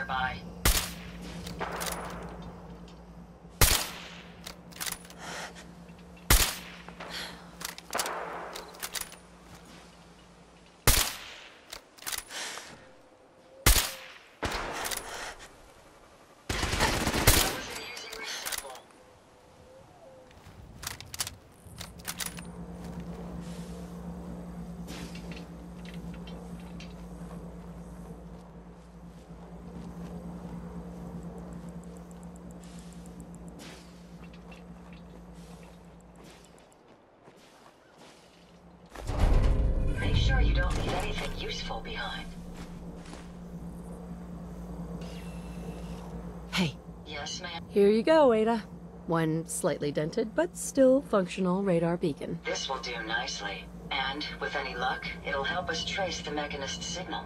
nearby. Make sure you don't leave anything useful behind. Hey. Yes, ma'am. Here you go, Ada. One slightly dented, but still functional radar beacon. This will do nicely. And, with any luck, it'll help us trace the Mechanist signal.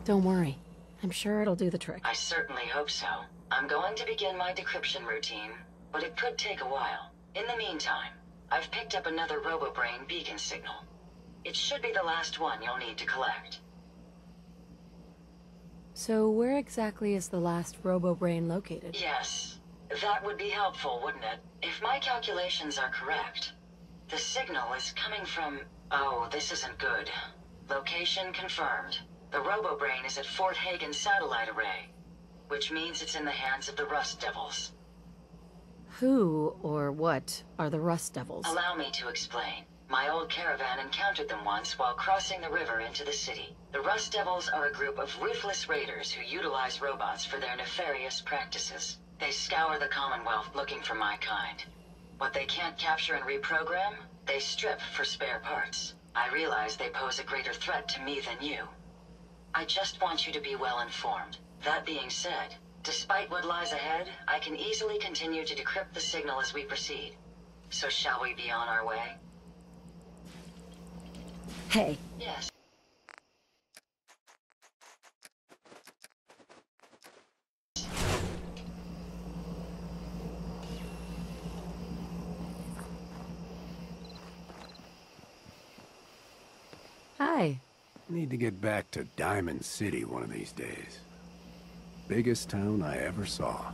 Don't worry. I'm sure it'll do the trick. I certainly hope so. I'm going to begin my decryption routine, but it could take a while. In the meantime, I've picked up another RoboBrain beacon signal. It should be the last one you'll need to collect. So where exactly is the last RoboBrain located? Yes, that would be helpful, wouldn't it? If my calculations are correct, the signal is coming from... Oh, this isn't good. Location confirmed. The RoboBrain is at Fort Hagen Satellite Array, which means it's in the hands of the Rust Devils. Who, or what, are the Rust Devils? Allow me to explain. My old caravan encountered them once while crossing the river into the city. The Rust Devils are a group of ruthless raiders who utilize robots for their nefarious practices. They scour the Commonwealth looking for my kind. What they can't capture and reprogram, they strip for spare parts. I realize they pose a greater threat to me than you. I just want you to be well informed. That being said, despite what lies ahead, I can easily continue to decrypt the signal as we proceed. So shall we be on our way? Hey. Yes. Hi. Need to get back to Diamond City one of these days. Biggest town I ever saw.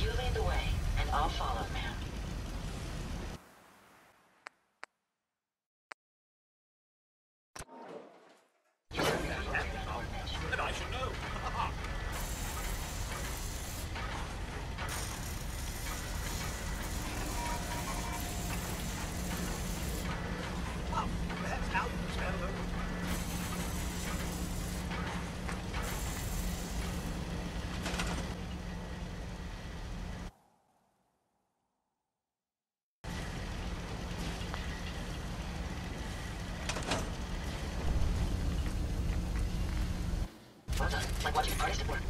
You lead the way, and I'll follow, ma'am. And I should know. Well, perhaps now you can stand alone. Well done. Like watching an artist at work.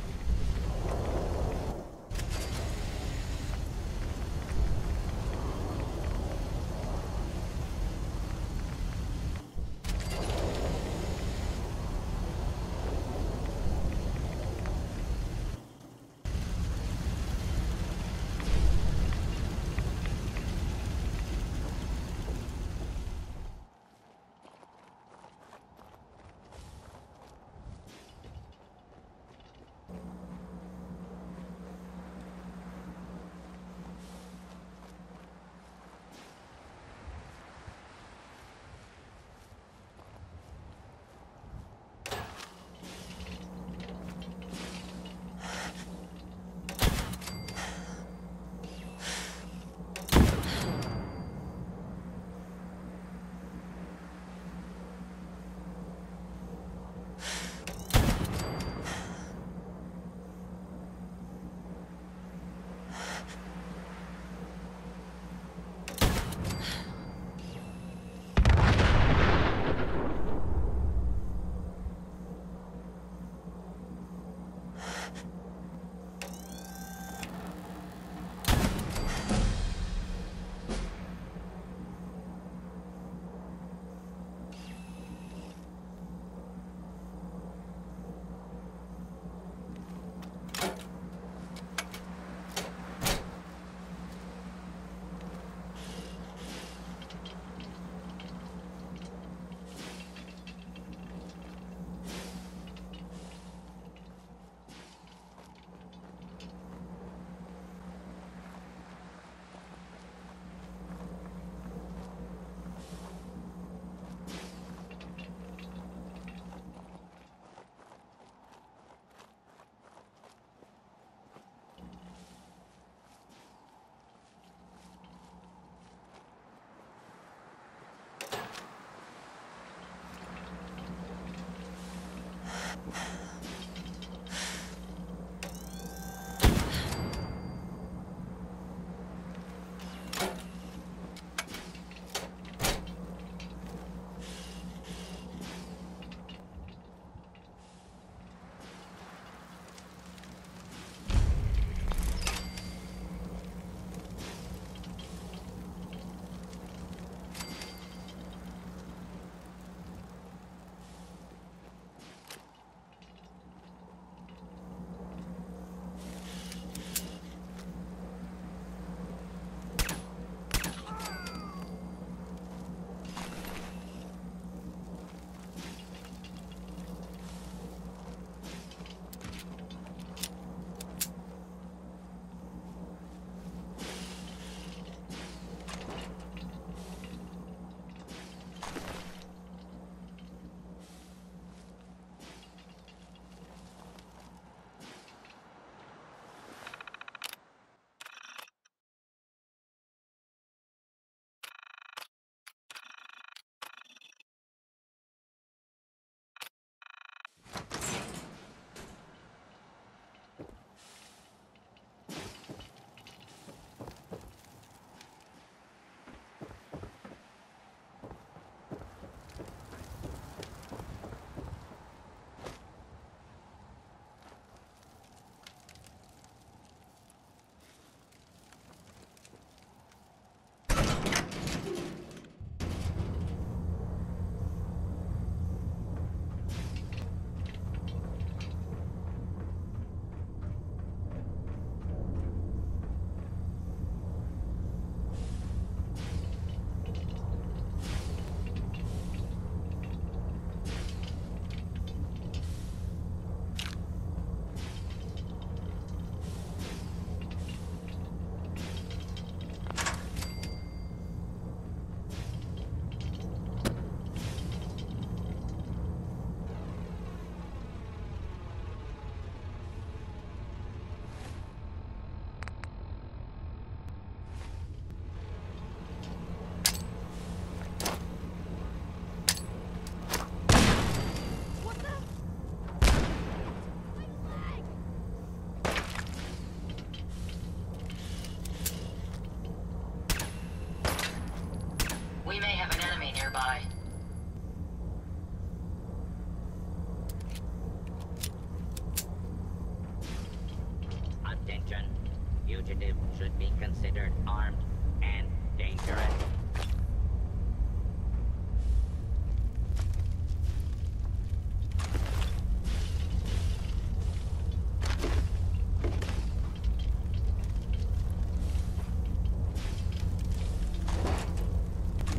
be considered armed and dangerous.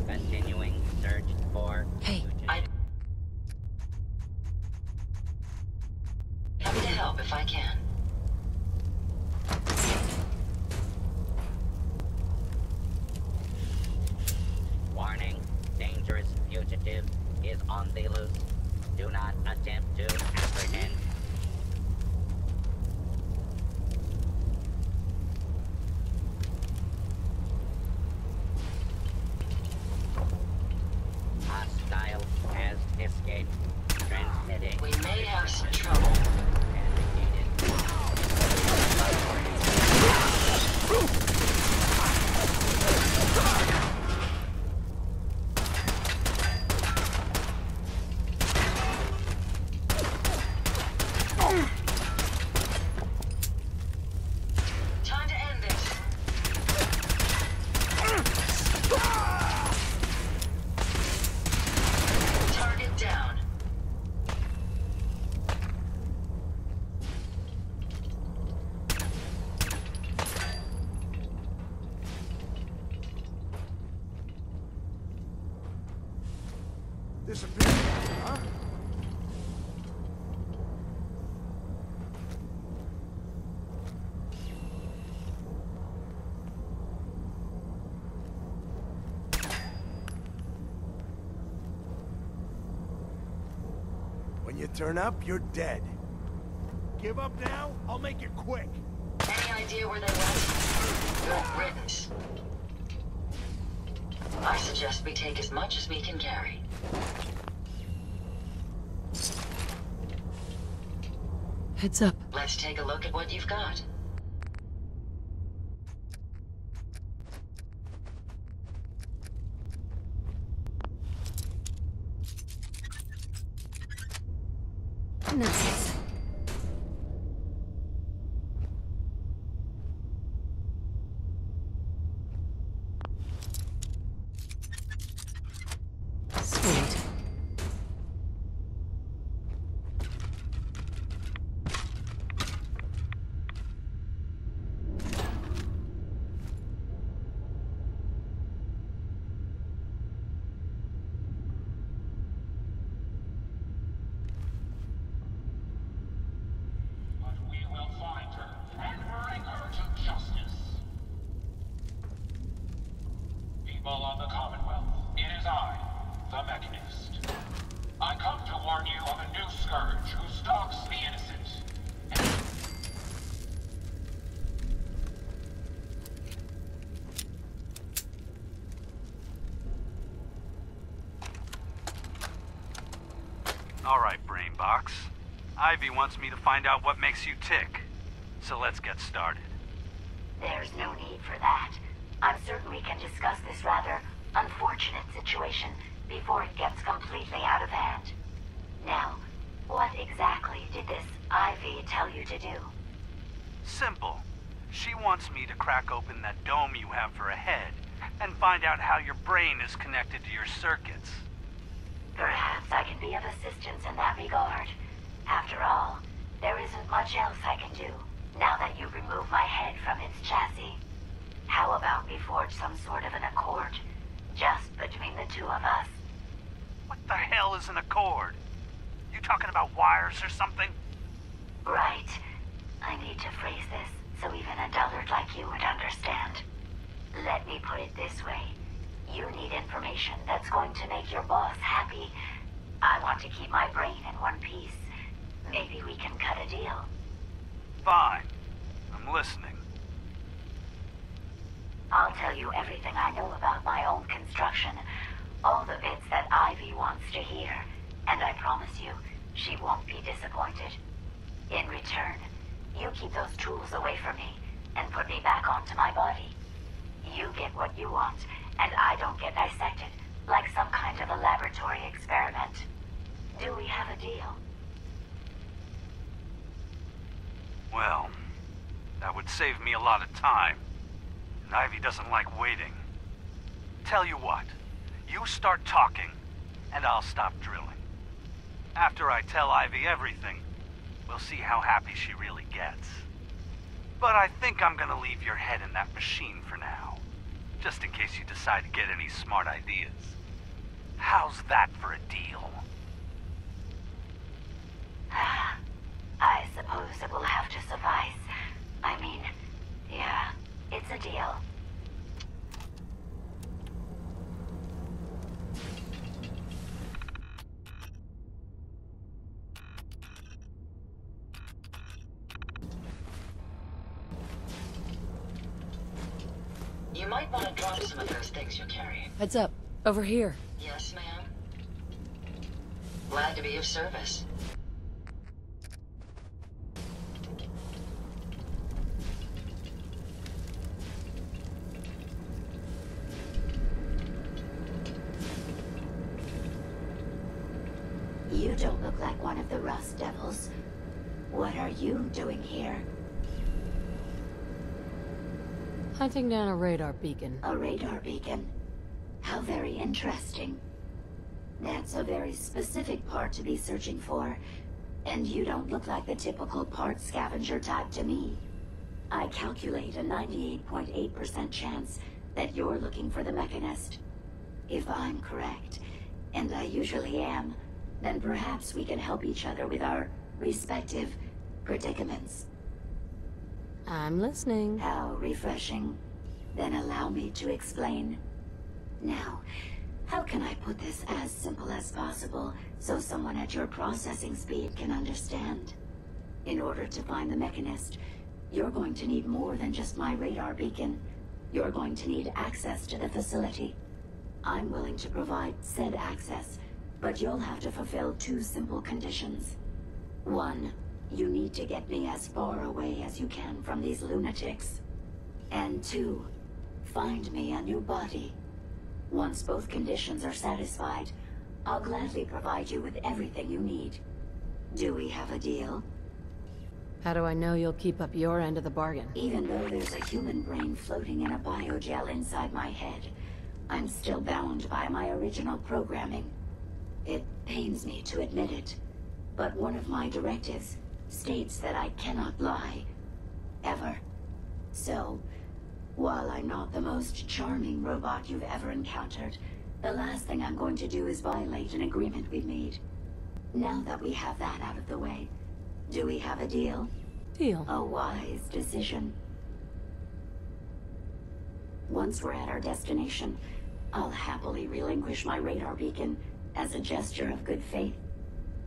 Continuing search for... Hey. Happy to help if I can. Warning, dangerous fugitive is on the loose. Do not attempt to apprehend. Hostile has escaped. Transmitting. We may have some trouble. Time to end this. Target down. Disappeared, huh? When you turn up, you're dead. Give up now? I'll make it quick. Any idea where they went? Good riddance. I suggest we take as much as we can carry. Heads up. Let's take a look at what you've got. Nice. Sweet. But we will find her and bring her to justice. People of the Commonwealth, it is I, the Mechanist. I come to warn you of a new scourge who stalks the innocent. All right, Brainbox. Ivy wants me to find out what makes you tick. So let's get started. There's no need for that. I'm certain we can discuss this rather unfortunate situation before it gets completely out of hand. Now, what exactly did this Ivy tell you to do? Simple. She wants me to crack open that dome you have for a head and find out how your brain is connected to your circuits. Perhaps I can be of assistance in that regard. After all, there isn't much else I can do now that you remove my head from its chassis. How about we forge some sort of an accord, just between the two of us? What the hell is an accord? You talking about wires or something? Right. I need to phrase this so even a dullard like you would understand. Let me put it this way. You need information that's going to make your boss happy. I want to keep my brain in one piece. Maybe we can cut a deal. Fine. I'm listening. I'll tell you everything I know about my own construction. All the bits that Ivy wants to hear. And I promise you, she won't be disappointed. In return, you keep those tools away from me and put me back onto my body. You get what you want, and I don't get dissected like some kind of a laboratory experiment. Do we have a deal? Well, that would save me a lot of time. Ivy doesn't like waiting. Tell you what, you start talking, and I'll stop drilling. After I tell Ivy everything, we'll see how happy she really gets. But I think I'm gonna leave your head in that machine for now, just in case you decide to get any smart ideas. How's that for a deal? I suppose it will have to suffice. I mean, yeah, it's a deal. You might want to drop some of those things you're carrying. Heads up. Over here. Yes, ma'am. Glad to be of service. You don't look like one of the Rust Devils. What are you doing here? Hunting down a radar beacon. A radar beacon? How very interesting. That's a very specific part to be searching for. And you don't look like the typical part scavenger type to me. I calculate a 98.8% chance that you're looking for the Mechanist. If I'm correct, and I usually am, then perhaps we can help each other with our respective predicaments. I'm listening. How refreshing. Then allow me to explain. Now, how can I put this as simple as possible so someone at your processing speed can understand? In order to find the Mechanist, you're going to need more than just my radar beacon. You're going to need access to the facility. I'm willing to provide said access, but you'll have to fulfill two simple conditions. One, you need to get me as far away as you can from these lunatics. And two, find me a new body. Once both conditions are satisfied, I'll gladly provide you with everything you need. Do we have a deal? How do I know you'll keep up your end of the bargain? Even though there's a human brain floating in a biogel inside my head, I'm still bound by my original programming. It pains me to admit it, but one of my directives states that I cannot lie. Ever. So, while I'm not the most charming robot you've ever encountered, the last thing I'm going to do is violate an agreement we've made. Now that we have that out of the way, do we have a deal? Deal. A wise decision. Once we're at our destination, I'll happily relinquish my radar beacon as a gesture of good faith.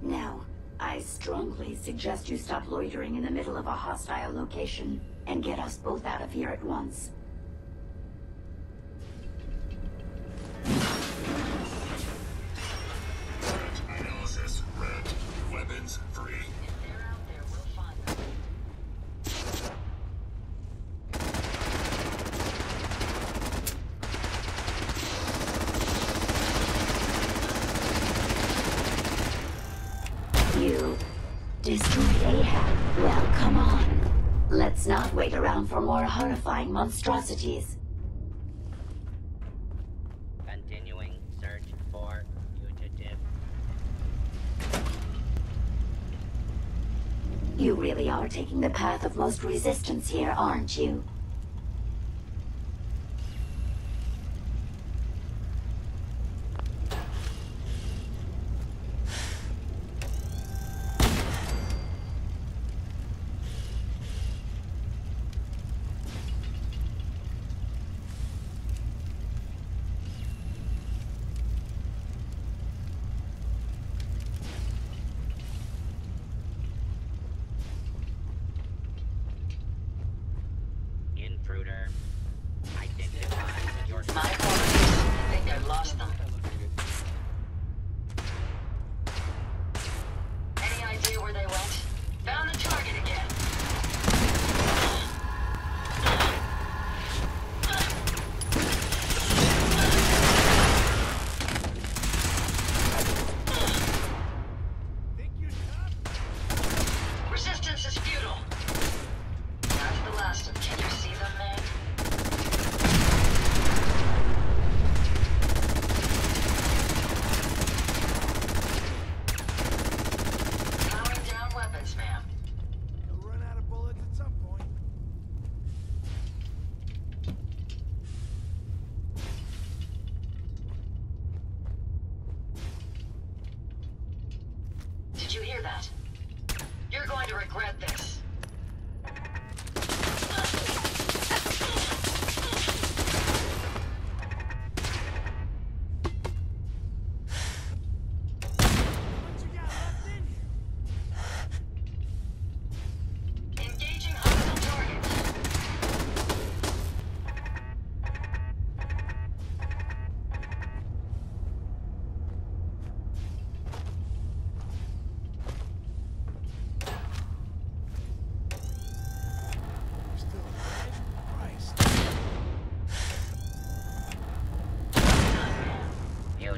Now, I strongly suggest you stop loitering in the middle of a hostile location and get us both out of here at once. Analysis red. Weapons free. If they're out there, we'll find them. You destroyed Ahab. Well, come on. Let's not wait around for more horrifying monstrosities. Continuing search for fugitive. You really are taking the path of most resistance here, aren't you?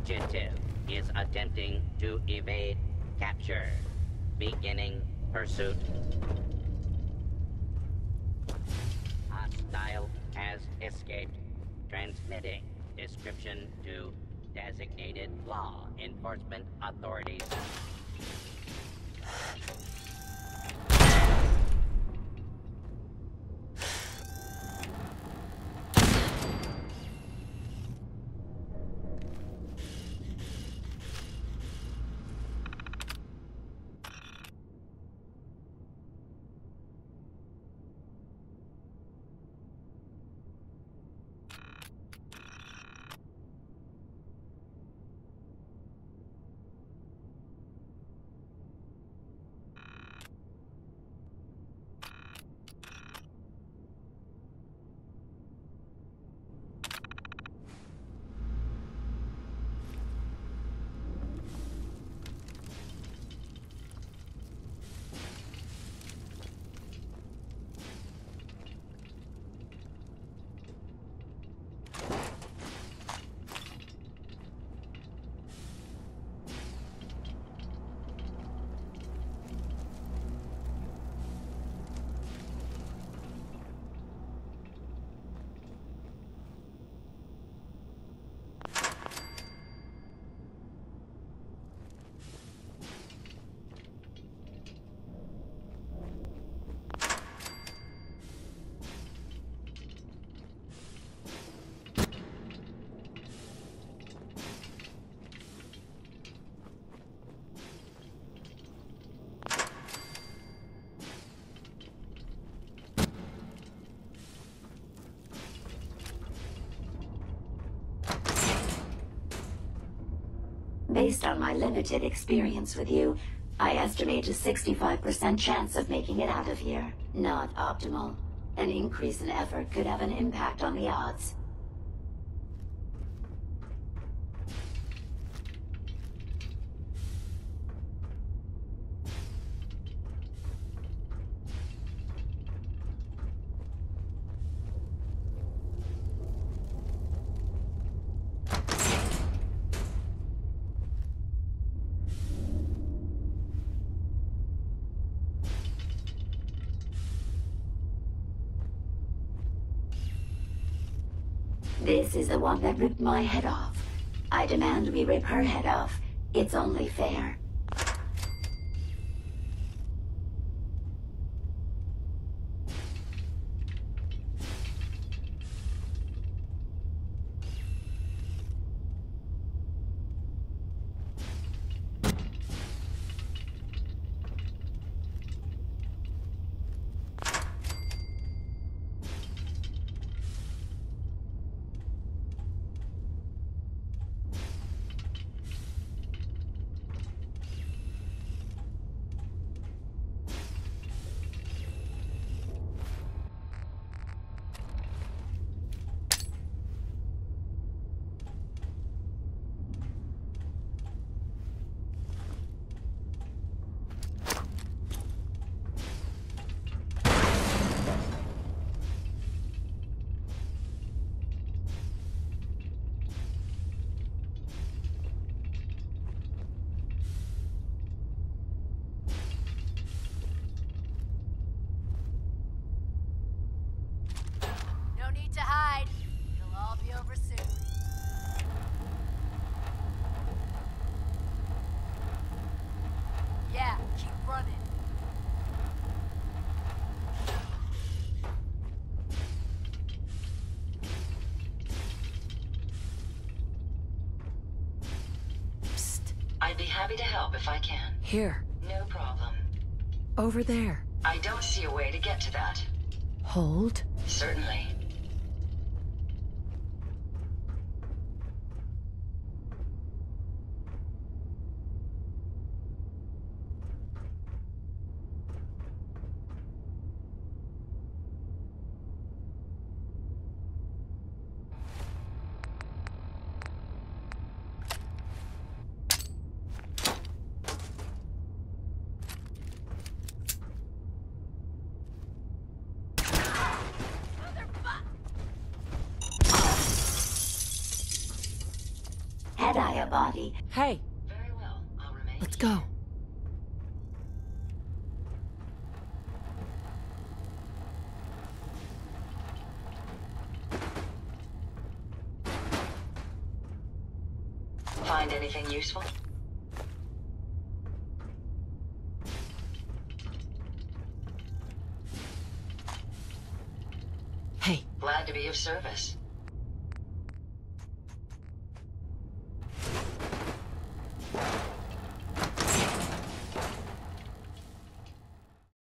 fugitive is attempting to evade capture. Beginning pursuit. Hostile has escaped. Transmitting description to designated law enforcement authorities. Based on my limited experience with you, I estimate a 65% chance of making it out of here. Not optimal. An increase in effort could have an impact on the odds. This is the one that ripped my head off. I demand we rip her head off. It's only fair. To hide. It'll all be over soon. Yeah, keep running. Psst. I'd be happy to help if I can. Here. No problem. Over there. I don't see a way to get to that. Hold. Certainly. Motherfucker! Gaia body. Hey, Very well. I'll remain. let's go. Find anything useful? Hey, Glad to be of service.